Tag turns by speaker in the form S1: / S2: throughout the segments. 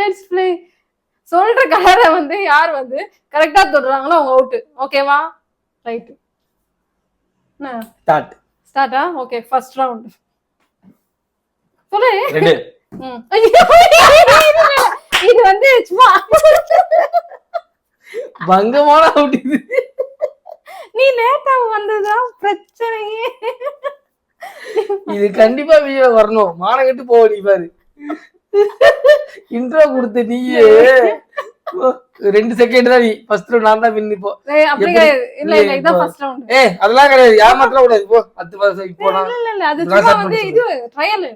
S1: Let's play. சொல்ற கலரை வந்து யார் வந்து கரெக்டா தொடுறாங்களோ அவங்க அவுட். ஓகேவா? ரைட்.
S2: ஸ்டார்ட்.
S1: ஸ்டார்ட்டா? Okay, first round. சொல்லு.
S2: ரெட்.
S1: இது வந்து சும்மா
S2: பங்கமான அவுட் இது.
S1: நீ லேட்டா வந்ததுதான் பிரச்சனையே.
S2: இது கண்டிப்பா வீடியோ வரணும். மானகட்டு போவடி பாரு. இன்ட்ரோ கொடுத்த நீயே 2 செகண்ட் தான். நீ ஃபர்ஸ்ட் ரவுண்ட் நான் தான் வின். இப்போ
S1: அப்படி கிடையாது. இல்ல இல்ல, இதான் ஃபர்ஸ்ட் ரவுண்ட்.
S2: அதெல்லாம் கிடையாது. ஏமாத்தல கூடாது. போ 10 இப்போ நான்
S1: இல்ல இல்ல, அது சும்மா வந்து இது ட்ரையல்.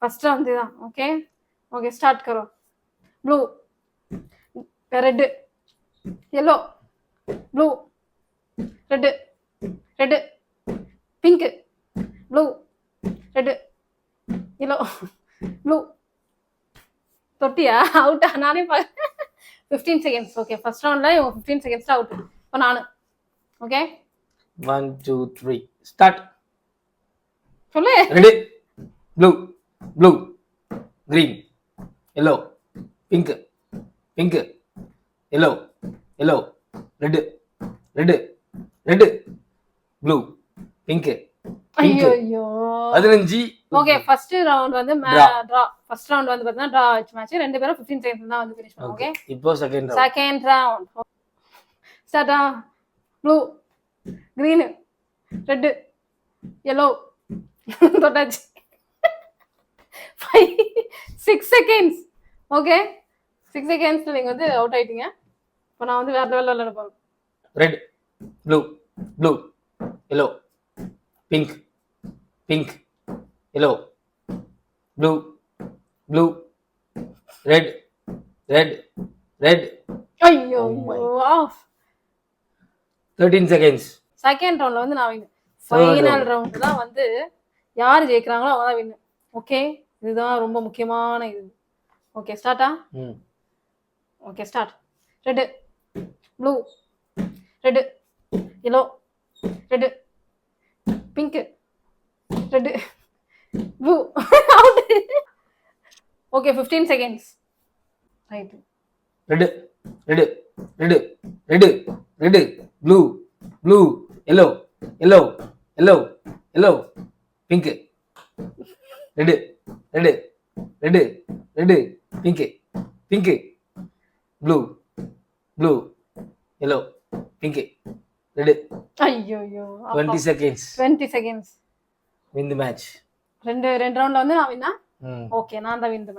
S1: ஃபர்ஸ்ட் ரவுண்ட் தான். ஓகே ஓகே, ஸ்டார்ட் करो. Blue, red, yellow, blue, red, red, pink, blue, red, yellow, blue. தொட்டியா? அவுட்டா? நானே 15 செகண்ட்ஸ். ஓகே, ஃபர்ஸ்ட் ரவுண்ட்ல 15 செகண்ட்ஸ் அவுட். இப்போ நானு. Okay
S2: 1 2 3 start.
S1: சொல்லு.
S2: Red, blue, blue, green, yellow, pink, pink, yellow, yellow, red, red, red, blue, pink, pink.
S1: ஐயோ
S2: 15.
S1: Okay, first round வந்து draw. First round வந்து பார்த்தா டிரா ஆச்சு மேட்ச். ரெண்டு பேரும் 15 செகண்ட்ஸ் தான் வந்து ஃபினிஷ் பண்ணோம். ஓகே,
S2: இப்போ second round.
S1: Second round start. Blue, green, red, yellow, தொட்டாச்சு. 6 seconds. Okay, 6 செகண்ட்ஸ்ல நீங்க வந்து அவுட் ஆயிட்டீங்க. இப்போ நான் வந்து வேற லெவல்ல விளையாட போறேன்.
S2: Red, blue, blue, yellow, pink, pink, yellow, blue, blue, red, red, red.
S1: ஐயோ ஆஃப்.
S2: 13 செகண்ட்ஸ்.
S1: செகண்ட் ரவுண்ட்ல வந்து நான் வின். ஃபைனல் ரவுண்ட் தான் வந்து யார் ஜெயிக்கிறாங்களோ அவங்க தான் வின். ஓகே, இதுதான் ரொம்ப முக்கியமான இது. ஓகே ஸ்டார்ட்டா? Okay start. Red, blue, red, yellow, red, pink, red, blue. Out. Okay 15 seconds. Right.
S2: Red, red, red, red, red, blue, blue, yellow, yellow, yellow, yellow, pink, red, red, red, red, pink, pink, blue, blue, yellow, pink, red.
S1: ஐயோ
S2: 20 seconds.
S1: 20 seconds.
S2: win the match.
S1: ரெண்டு ரவுண்ட்ல வந்து நான் வின்னா. Okay, நான் தான் win the match.